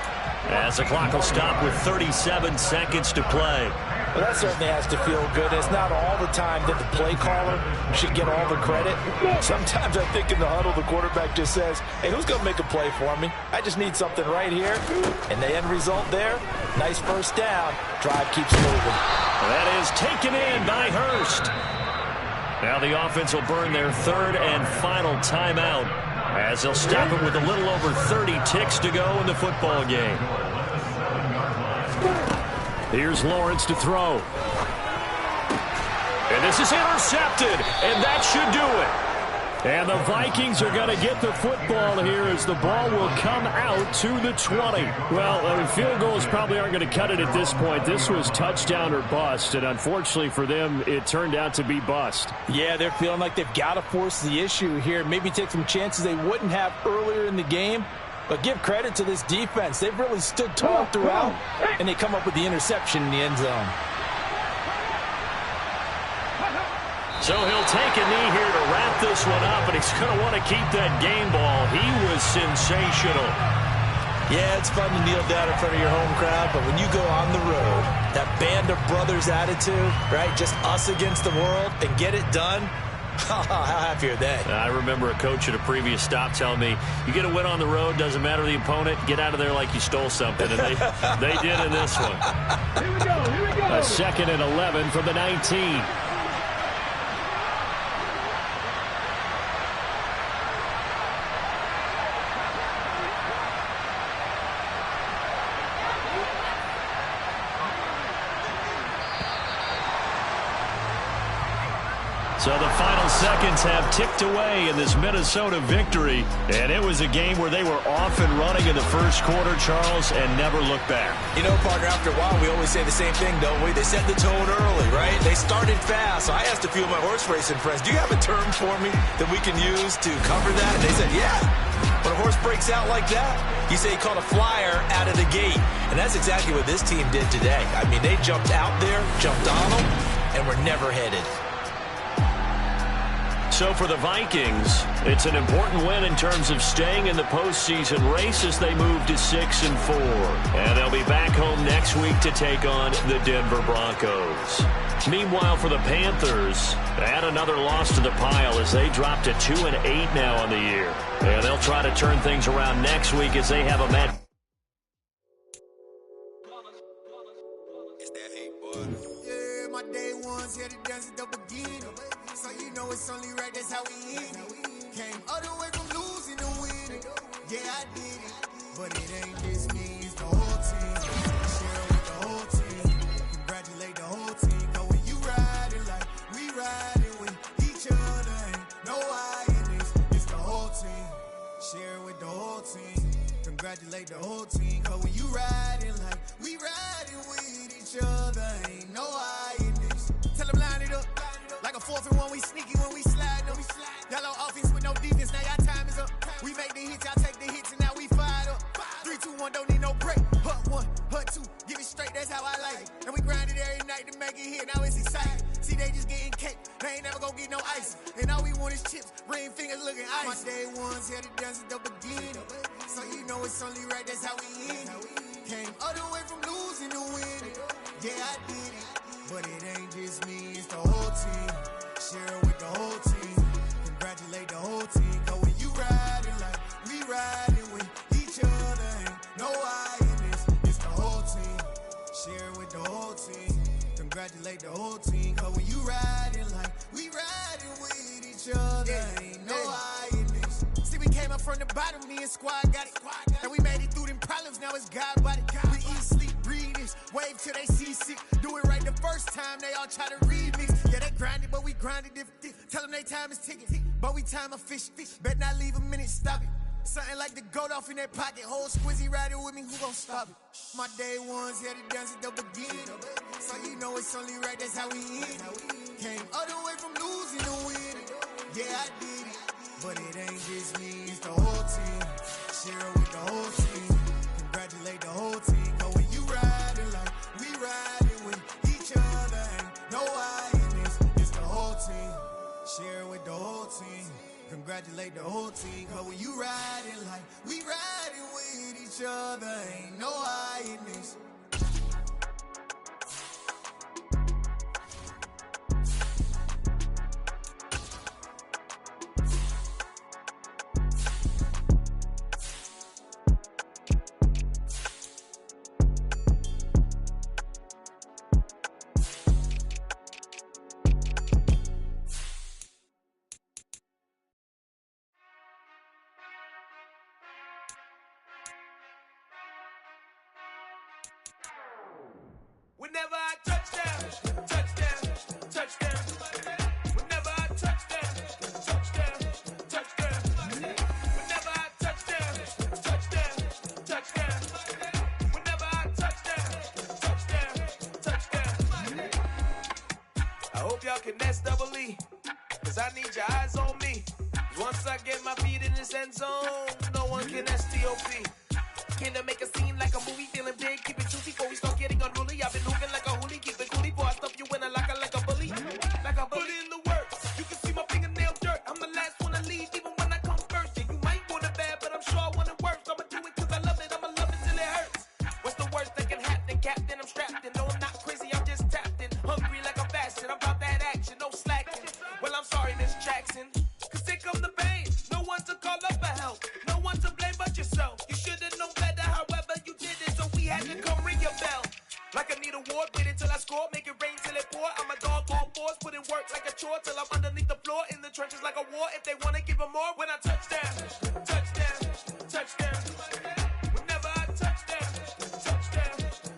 as the clock will stop with 37 seconds to play. Well, that certainly has to feel good. It's not all the time that the play caller should get all the credit. Sometimes I think in the huddle, the quarterback just says, hey, who's going to make a play for me? I just need something right here. And the end result there, nice 1st down. Drive keeps moving. That is taken in by Hurst. Now the offense will burn their 3rd and final timeout as they'll stop it with a little over 30 ticks to go in the football game. Here's Lawrence to throw. And this is intercepted, and that should do it. And the Vikings are going to get the football here as the ball will come out to the 20. Well, field goals probably aren't going to cut it at this point. This was touchdown or bust, and unfortunately for them, it turned out to be bust. Yeah, they're feeling like they've got to force the issue here, maybe take some chances they wouldn't have earlier in the game. But give credit to this defense. They've really stood tall throughout, and they come up with the interception in the end zone. So he'll take a knee here to wrap this one up, and he's going to want to keep that game ball. He was sensational. Yeah, it's fun to kneel down in front of your home crowd, but when you go on the road, that band of brothers attitude, right, just us against the world, and get it done, how happy are they? I remember a coach at a previous stop telling me, you get a win on the road, doesn't matter the opponent, get out of there like you stole something, and they did in this one. Here we go, here we go. A 2nd and 11 from the 19. So the final seconds have ticked away in this Minnesota victory, and it was a game where they were off and running in the 1st quarter, Charles, and never looked back. You know, partner, after a while, we always say the same thing, don't we? They set the tone early, right? They started fast. So I asked a few of my horse racing friends, do you have a term for me that we can use to cover that? And they said, yeah. When a horse breaks out like that, you say he caught a flyer out of the gate. And that's exactly what this team did today. I mean, they jumped out there, jumped on them, and were never headed. So for the Vikings, it's an important win in terms of staying in the postseason race as they move to 6-4. And they'll be back home next week to take on the Denver Broncos. Meanwhile, for the Panthers, add another loss to the pile as they drop to 2-8 now on the year. And they'll try to turn things around next week as they have a match. Yeah, my day ones here to dance at the beginning. So you know it's only right, that's how we eat it. Came all the way from losing to winning. Yeah, I did it. But it ain't just me, it's the whole team. Share with the whole team. Congratulate the whole team. Cause when you riding like we riding with each other, ain't no I in this. It's the whole team. Share Tell them line it up. Like a 4th and 1, we sneaky when we slide them. Yellow offense with no defense, now y'all time is up. We make the hits, y'all take the hits, and now we fired up. 3, 2, 1, don't need no break. Hut 1, hut 2, give it straight, that's how I like it. And we grind it every night to make it hit, now it's exciting. See, they just getting cake, they ain't never gonna get no ice. And all we want is chips, ring fingers looking ice. My day ones had to dance at the beginning. So you know it's only right, that's how we end it. Came all the way from losing to winning. Yeah, I did it. But it ain't just me, it's the whole team. Share it with the whole team. Congratulate the whole team. Cause when you riding like we riding with each other, ain't no I in this. It's the whole team. Share it with the whole team. Congratulate the whole team. Cause when you riding like we riding with each other, ain't no I in this. See, we came up from the bottom, me and squad got it. And we made it through them problems, now it's God body. We eat, sleep, breathe this. Wave till they see sick. Do it right the first time, they all try to remix. Yeah, they grinded, but we grinded different. Tell them they time is ticking, but we time a fish. Bet not leave a minute, stop it. Something like the goat off in that pocket. Whole squizzy riding with me, who gon' stop it? My day ones had to dance at the beginning. So you know it's only right, that's how we end it. Came all the way from losing to winning. Yeah, I did it. But it ain't just me, it's the whole team. Share it with the whole team. Congratulate the whole team. Cause when you riding like we riding with each other, ain't no I in this. It's the whole team. Share it with the whole team. Congratulate the whole team. Cause when you riding like we riding with each other, ain't no I in this. Whenever I touchdown, touchdown, touchdown. Whenever I touchdown, touchdown, touchdown. Whenever I touchdown, touchdown, touchdown. Whenever I touchdown, touchdown, touchdown. I hope y'all can nest double E, cause I need your eyes on me. Once I get my feet in this end zone, no one can STOP. Can I make a scene like a movie, feeling big, keep it juicy before we start getting unruly. I've been moving like a hoolie, keep it coolie before I stuff you in a locker like a bully. Like a bully in the works, you can see my fingernail dirt. I'm the last one to leave, even when I come first. Yeah, you might want it bad, but I'm sure I want it worse. I'ma do it cause I love it, I'ma love it till it hurts. What's the worst that can happen, Captain? I'm strapped in, no I'm not crazy, I'm just tapped in. Hungry like I'm fasting, I'm about that action, no slacking. Well, I'm sorry, Miss Jackson, cause here come the pain. No one to call up for help, no one to blame but yourself. You should've known better, however you did it, so we had to come ring your bell. Like I need a ward, wait until I score, make it rain till it pour. I'm a dog on force, put in work like a chore till I'm underneath the floor, in the trenches like a war. If they wanna give them more, when I touchdown, touchdown, touchdown. Whenever I touchdown, touchdown,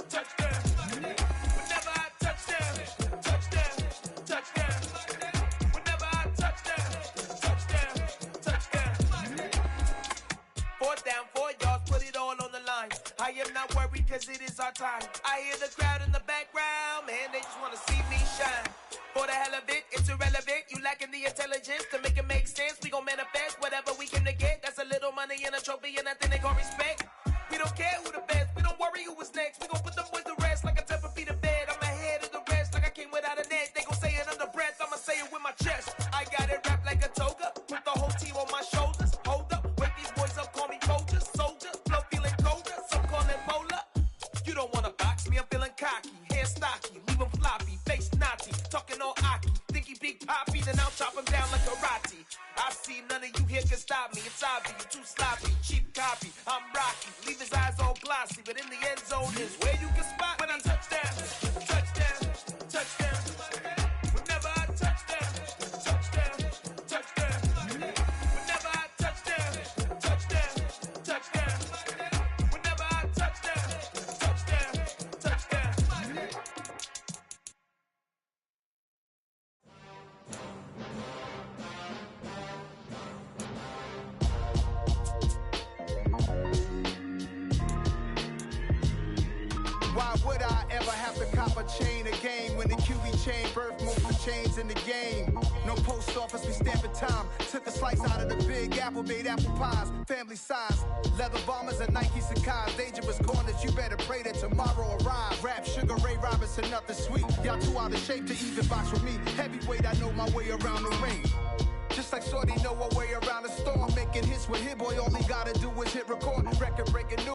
touchdown. Whenever I touchdown, touchdown, touchdown. Whenever I touchdown, touchdown, touchdown. 4th down, 4 yards, put it all on the line. I am not worried cause it is our time. I hear the crowd in the background, man, they just wanna see me shine. For the hell of it, it's irrelevant. You lacking the intelligence to make it make sense. We gon' manifest whatever we came to get. That's a little money and a trophy and nothing they gon' respect. We don't care who the best, we don't worry who was next. We gon' put them boys to rest like a 10 feet of bed. I'm ahead of the rest like I came without a net. They gon' say it under breath, I'ma say it with my chest. I got it wrapped like a toga, put the whole team on my shoulders. Hold up, wake these boys up, call me soldier, soldier. Flow feeling colder, some call it polar. You don't wanna box me, I'm feeling cocky. Hair stocky, leave him floppy, face naughty. Talking all aki, think he big poppy, then I'll chop him down like karate. I see none of you here can stop me. It's obvious, you too sloppy, cheap copy. I'm rocky, leave his eyes all glossy, but in the end zone is where you can spot when I touchdown, touchdown, touchdown. Whenever I touchdown, touchdown, touchdown. Whenever I touchdown, touchdown, touchdown. Whenever I touchdown, touchdown, touchdown. Why would I ever have to Top of chain of game when the QB chain birth most of the chains in the game. No post office, we stamping time. Took a slice out of the big apple, made apple pies. Family size, leather bombers and Nike Sacai's. Dangerous corners, you better pray that tomorrow arrives. Rap, Sugar Ray Robinson, nothing sweet. Y'all too out of shape to even box with me. Heavyweight, I know my way around the ring. Just like Shorty know her way around the storm. Making hits with Hit Boy, all he gotta do is hit record. Record breaking news.